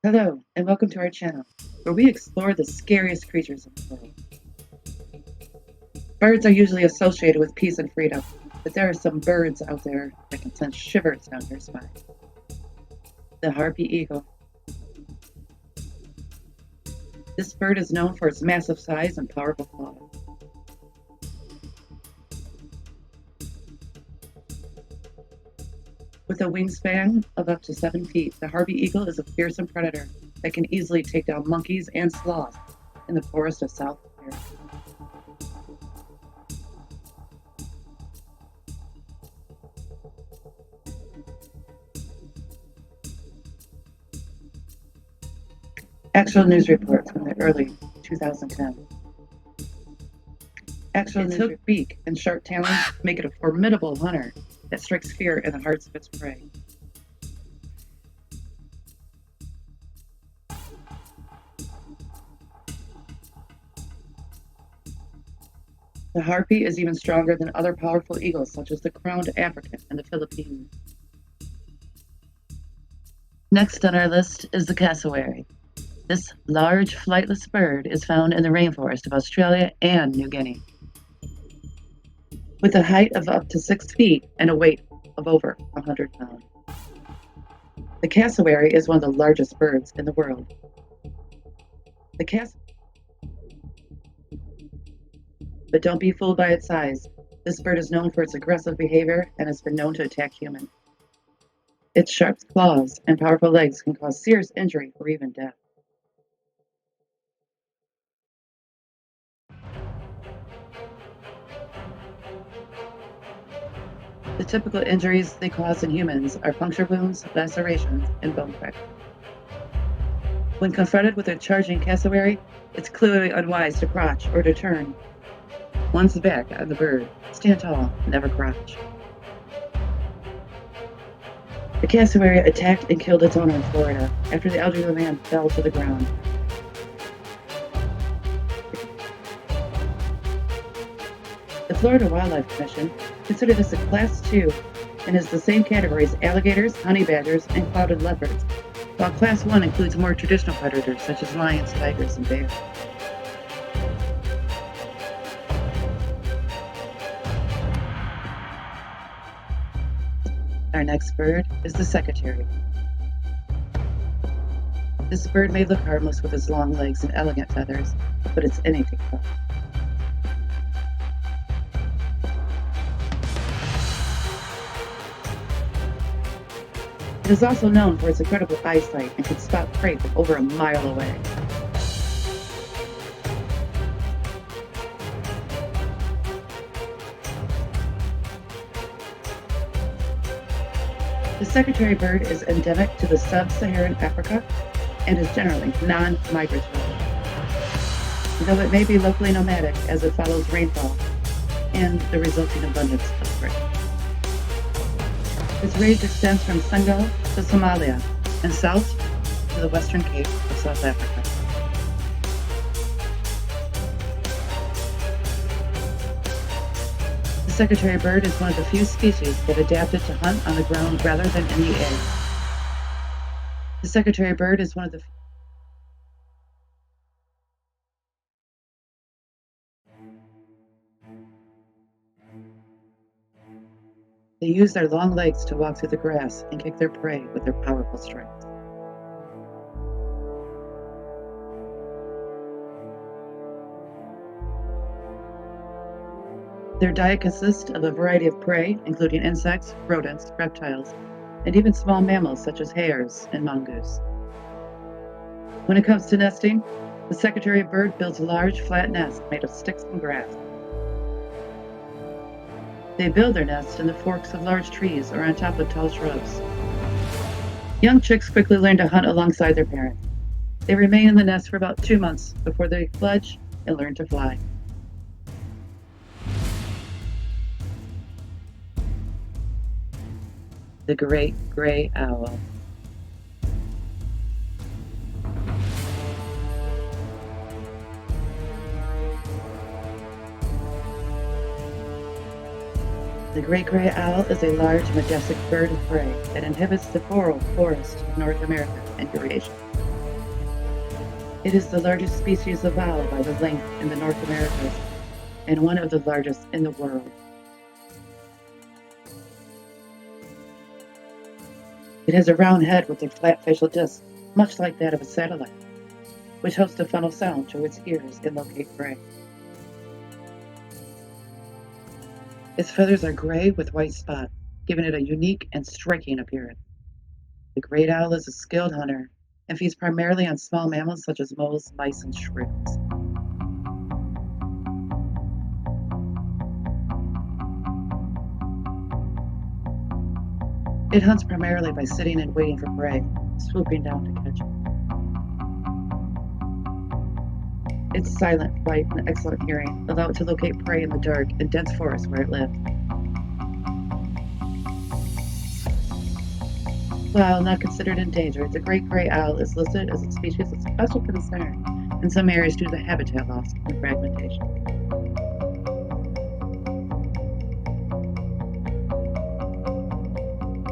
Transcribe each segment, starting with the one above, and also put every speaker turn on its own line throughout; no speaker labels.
Hello, and welcome to our channel, where we explore the scariest creatures in the world. Birds are usually associated with peace and freedom, but there are some birds out there that can send shivers down your spine. The Harpy Eagle. This bird is known for its massive size and powerful claws. With a wingspan of up to 7 feet, the Harvey Eagle is a fearsome predator that can easily take down monkeys and sloths in the forest of South America. Actual news report from the early 2010. Its hooked beak and sharp talons make it a formidable hunter that strikes fear in the hearts of its prey. The harpy is even stronger than other powerful eagles such as the crowned African and the Philippine. Next on our list is the cassowary. This large flightless bird is found in the rainforest of Australia and New Guinea. With a height of up to 6 feet and a weight of over 100 pounds. The cassowary is one of the largest birds in the world. But don't be fooled by its size. This bird is known for its aggressive behavior and has been known to attack humans. Its sharp claws and powerful legs can cause serious injury or even death. The typical injuries they cause in humans are puncture wounds, lacerations, and bone cracks. When confronted with a charging cassowary, it's clearly unwise to crouch or to turn. One's back on the bird. Stand tall, never crouch. The cassowary attacked and killed its owner in Florida after the elderly man fell to the ground. The Florida Wildlife Commission considered this a Class 2 and is the same category as alligators, honey badgers, and clouded leopards, while Class 1 includes more traditional predators such as lions, tigers, and bears. Our next bird is the secretary. This bird may look harmless with its long legs and elegant feathers, but it's anything but. It is also known for its incredible eyesight and can spot prey from over a mile away. The secretary bird is endemic to the sub-Saharan Africa and is generally non-migratory, though it may be locally nomadic as it follows rainfall and the resulting abundance of prey. Its range extends from Senegal to Somalia and south to the Western Cape of South Africa. The secretary bird is one of the few species that adapted to hunt on the ground rather than in the air. The secretary bird is one of the They use their long legs to walk through the grass and kick their prey with their powerful strength. Their diet consists of a variety of prey, including insects, rodents, reptiles, and even small mammals such as hares and mongoose. When it comes to nesting, the secretary bird builds large, flat nests made of sticks and grass. They build their nests in the forks of large trees or on top of tall shrubs. Young chicks quickly learn to hunt alongside their parents. They remain in the nest for about 2 months before they fledge and learn to fly. The great gray owl. The great gray owl is a large, majestic bird of prey that inhabits the coral forest of North America and Eurasia. It is the largest species of owl by the length in the North Americas and one of the largest in the world. It has a round head with a flat facial disc, much like that of a satellite, which helps to funnel sound to its ears and locate prey. Its feathers are gray with white spots, giving it a unique and striking appearance. The great owl is a skilled hunter and feeds primarily on small mammals such as moles, mice, and shrimps. It hunts primarily by sitting and waiting for prey, swooping down to catch it. Its silent flight and excellent hearing allow it to locate prey in the dark and dense forests where it lives. While not considered endangered, the great gray owl is listed as a species of special concern in some areas due to habitat loss and fragmentation.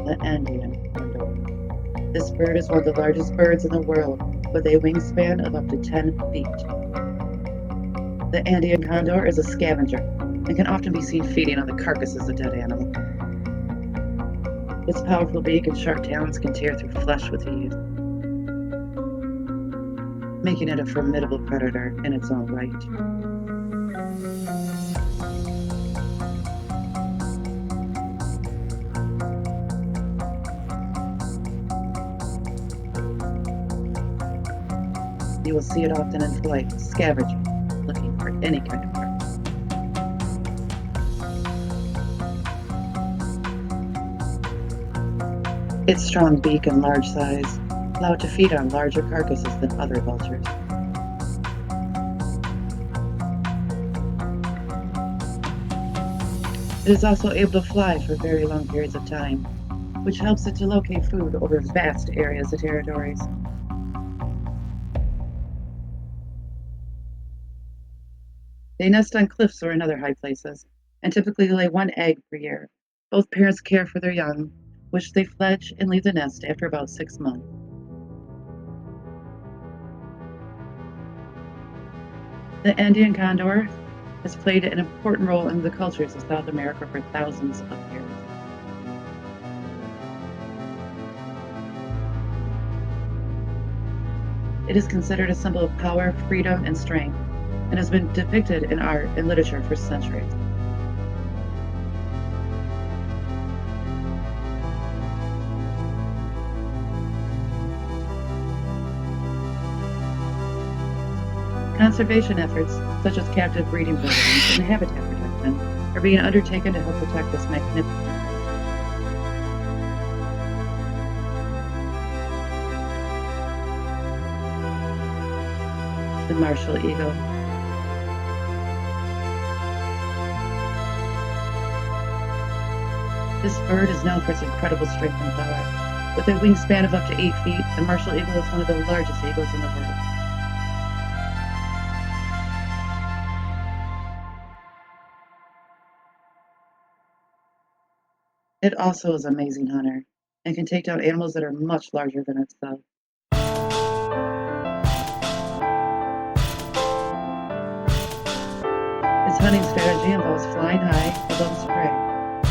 The Andean Condor. This bird is one of the largest birds in the world, with a wingspan of up to 10 feet. The Andean condor is a scavenger and can often be seen feeding on the carcasses of dead animals. Its powerful beak and sharp talons can tear through flesh with ease, making it a formidable predator in its own right. You will see it often in flight, scavenging, looking for any kind of prey. Its strong beak and large size allow it to feed on larger carcasses than other vultures. It is also able to fly for very long periods of time, which helps it to locate food over vast areas of territories. They nest on cliffs or in other high places, and typically lay one egg per year. Both parents care for their young, which they fledge and leave the nest after about 6 months. The Andean condor has played an important role in the cultures of South America for thousands of years. It is considered a symbol of power, freedom, and strength, and has been depicted in art and literature for centuries. Conservation efforts, such as captive breeding programs and habitat protection, are being undertaken to help protect this magnificent. The Martial Eagle. This bird is known for its incredible strength and power. With a wingspan of up to 8 feet, the Martial Eagle is one of the largest eagles in the world. It also is an amazing hunter and can take down animals that are much larger than itself. Its hunting strategy involves flying high above its prey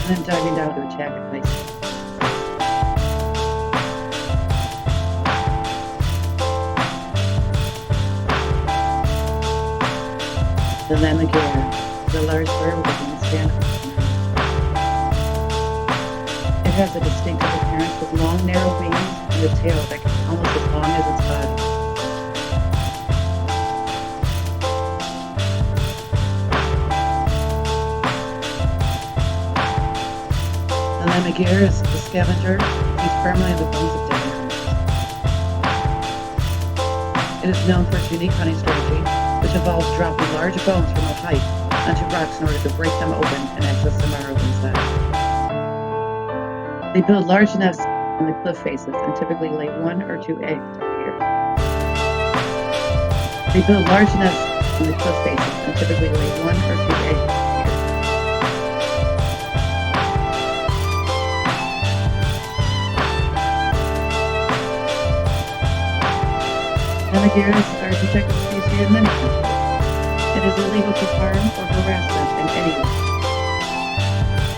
and then diving down to attack at high speed. The lammergeier, the large bird with a wingspan of 9 feet. It has a distinctive appearance with long, narrow wings and a tail that can be almost as long as its body. The lammergeier is a scavenger that feeds firmly on the bones of dead animals. It is known for its unique hunting strategy, which involves dropping large bones from a height onto rocks in order to break them open and access the marrow inside. They build large nests in the cliff faces and typically lay 1 or 2 eggs per year. They build large nests in the cliff faces and typically lay 1 or 2 eggs per year. Tanagirs are a protected species in many countries. It is illegal to harm or harass them in any way.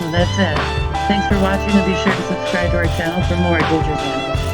Well, that's it. Thanks for watching, and be sure to subscribe to our channel for more adventures animals.